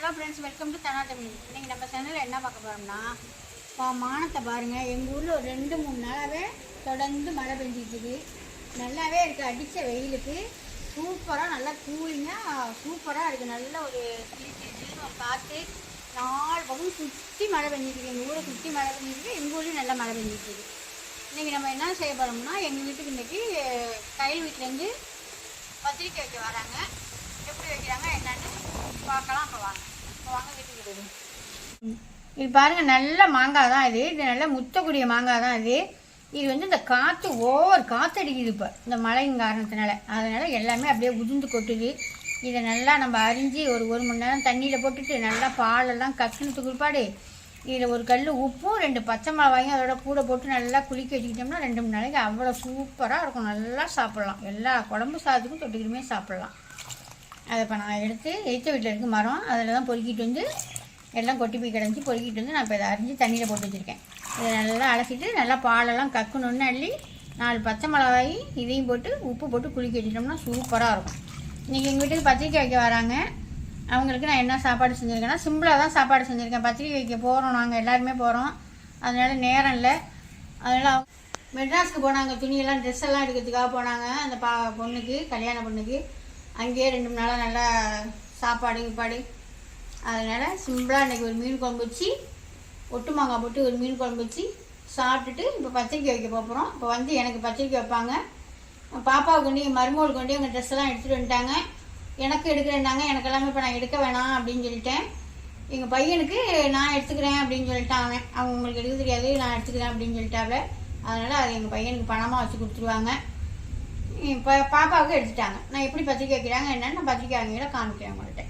Hello friends, welcome to தனா தமிழ். இன்றைக்கி நம்ம சேனலில் என்ன பார்க்க போகிறோம்னா, மானத்தை பாருங்கள். எங்கள் ஊரில் ஒரு 2-3 நாளாகவே தொடர்ந்து மழை பெஞ்சிட்டு நல்லாவே இருக்குது. அடித்த வெயிலுக்கு சூப்பராக நல்லா கூலிங்காக சூப்பராக இருக்குது. நல்ல ஒரு கிளிச்சின்னு ஒரு காற்று 4 பக்கம் சுற்றி மழை பெஞ்சிட்டு. எங்கள் ஊரை சுற்றி மழை பெஞ்சிட்டு, எங்கள் ஊர்லேயும் நல்லா மழை பெஞ்சிட்டு. இன்றைக்கி நம்ம என்ன செய்ய போகிறோம்னா, எங்கள் வீட்டுக்கு இன்றைக்கி கையில் வீட்டிலேருந்து பத்திரிக்கை வைக்க வராங்க. எப்படி வைக்கிறாங்க என்னன்னு பார்க்கலாம். அப்போ வாங்க வீட்டுக்கு போயிடும். இது பாருங்கள், நல்ல மாங்காய் தான் இது நல்ல முத்தக்கூடிய மாங்காய் தான் இது இந்த காற்று ஓவர் காற்று அடிக்குது இப்போ இந்த மழையின் காரணத்தினால. அதனால் எல்லாமே அப்படியே உதிர்ந்து கொட்டுது. இதை நல்லா நம்ம அரிஞ்சு ஒரு மணி நேரம் தண்ணியில் போட்டுட்டு நல்லா பாலெல்லாம் கக்குனத்துக்கு குறிப்பாடு இதில் ஒரு கல் உப்பும் 2 பச்சை மிளகாயும் அதோட கூட போட்டு நல்லா குளிக்க வச்சுக்கிட்டோம்னா 2-3 நாளைக்கு அவ்வளோ சூப்பராக இருக்கும். நல்லா சாப்பிட்லாம். எல்லா குழம்பு சாதத்துக்கும் தொட்டுக்கிட்டுமே சாப்பிட்லாம். அதை இப்போ நான் எடுத்து எய்த்த வீட்டில் இருக்க மரம் அதில் தான் பொறுக்கிட்டு வந்து எல்லாம் கொட்டி போய் கிடஞ்சி பொறுக்கிட்டு வந்து நான் இப்போ இதை அரிஞ்சு தண்ணியில் போட்டு வச்சுருக்கேன். இதை நல்லா அலசிட்டு நல்லா பாலெல்லாம் கக்கணுன்னு அள்ளி 4 பச்சை மிளகாய் இதையும் போட்டு உப்பு போட்டு குளிக்க வச்சுட்டோம்னா சூப்பராக இருக்கும். இன்றைக்கி எங்கள் வீட்டுக்கு பத்திரிக்கை வைக்க வராங்க. அவங்களுக்கு நான் என்ன சாப்பாடு செஞ்சுருக்கேன்னா, சிம்பிளாக தான் சாப்பாடு செஞ்சுருக்கேன். பத்திரிக்கை வைக்க போகிறோம், நாங்கள் எல்லாருமே போகிறோம். அதனால் நேரம் இல்லை. அதனால் மெட்ராஸுக்கு போனாங்க. துணியெல்லாம் ட்ரெஸ் எல்லாம் எடுக்கிறதுக்காக போனாங்க. அந்த பொண்ணுக்கு, கல்யாண பொண்ணுக்கு அங்கேயே 2 நாளாக நல்லா சாப்பாடு கிப்பாடு. அதனால் சிம்பிளாக இன்றைக்கி ஒரு மீன் குழம்பு வச்சு ஒட்டு மாங்காய் போட்டு ஒரு மீன் குழம்பு வச்சு சாப்பிட்டுட்டு இப்போ பத்திரிக்கை வைக்க போகிறோம். இப்போ வந்து எனக்கு பத்திரிக்கை வைப்பாங்க. பாப்பாவுக்கு கொண்டு மருமகளுக்கு கொண்டு எங்கள் ட்ரெஸ் எல்லாம் எடுத்துகிட்டு வந்துட்டாங்க. எனக்கு எடுக்கிறேன்னாங்க. எனக்கு எல்லாமே இப்போ நான் எடுக்க வேணாம் அப்படின்னு சொல்லிட்டேன். எங்கள் பையனுக்கு நான் எடுத்துக்கிறேன் அப்படின்னு சொல்லிட்டாங்க. அவங்க உங்களுக்கு எடுக்க தெரியாது, நான் எடுத்துக்கிறேன் அப்படின்னு சொல்லிட்டாங்க. அதனால் அது எங்கள் பையனுக்கு பணமாக வச்சு கொடுத்துருவாங்க. இப்போ பாப்பாவுக்கு எடுத்துட்டாங்க. நான் எப்படி பத்திரிக்கை வைக்கிறாங்க என்னன்னு நான் பத்திரிக்கை வாங்கிட காமிக்கிறேன் உங்கள்கிட்ட.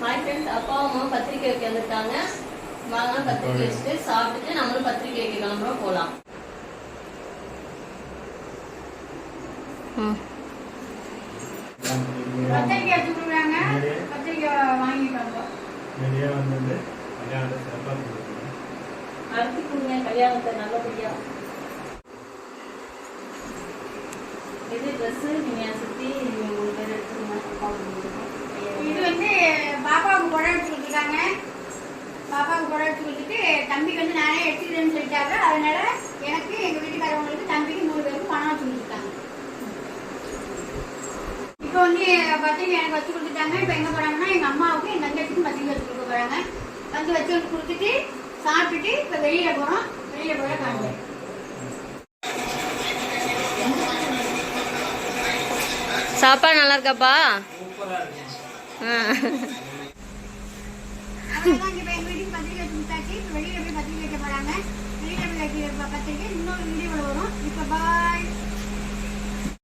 ஹாய் ஃப்ரெண்ட்ஸ், அப்பா அம்மா பத்திரிக்கை வைக்க வந்துட்டாங்க. வாங்க பத்திரிக்கை வச்சுட்டு சாப்பிட்டுட்டு நம்மளும் பத்திரிக்கை வைக்க கிளம்புறோம். போகலாம். பத்திரிக்கை எடுத்து கொடுக்குறாங்க. பத்திரிக்கை வாங்கிட்டு வந்தோம். அடுத்து கொடுங்க கல்யாணத்தை நல்லபடியா. இது ட்ரெஸ்ஸு நீங்கள் சுற்றி உங்களுக்கு எடுத்துருங்க. இது பாப்பாவுக்கு புடவை எடுத்து கொடுத்துருக்காங்க. பாப்பாவுக்கு புடவை எடுத்து கொடுத்துட்டு தம்பிக்கு நானே எடுத்துக்கிறேன்னு சொல்லிட்டாங்க. அதனால எனக்கு எங்கள் வீட்டுக்காரவங்களுக்கு தம்பிக்கு 3 பேருக்கு பணம் வச்சு கொடுத்துருக்காங்க. இப்போ பத்திரிக்கை எனக்கு வச்சு கொடுத்துட்டாங்க. இப்போ எங்கே போகிறாங்கன்னா, எங்கள் அம்மாவுக்கு என் தங்கச்சிக்கும் பத்திரிக்கை வச்சு கொடுக்க போகிறாங்க. வச்சு கொடுத்துட்டு சாப்பிட்டுட்டு இப்போ வெளியில் போகிறோம். வெளியில் போகிற காண்பேன். சாப்பாடு நல்லா இருக்காப்பா? அவ்வளோதான். இப்போ எங்கள் வீட்டுக்கு பத்திரிக்கை வச்சு கொடுத்தாச்சு. இப்போ வெளியில் போய் பத்திரிக்கை வைக்க போகிறாங்க. வெளியில் போய் வைக்கிற பத்திரிக்கை இன்னொரு வீடியோவில் வரும். இப்போ பாய்.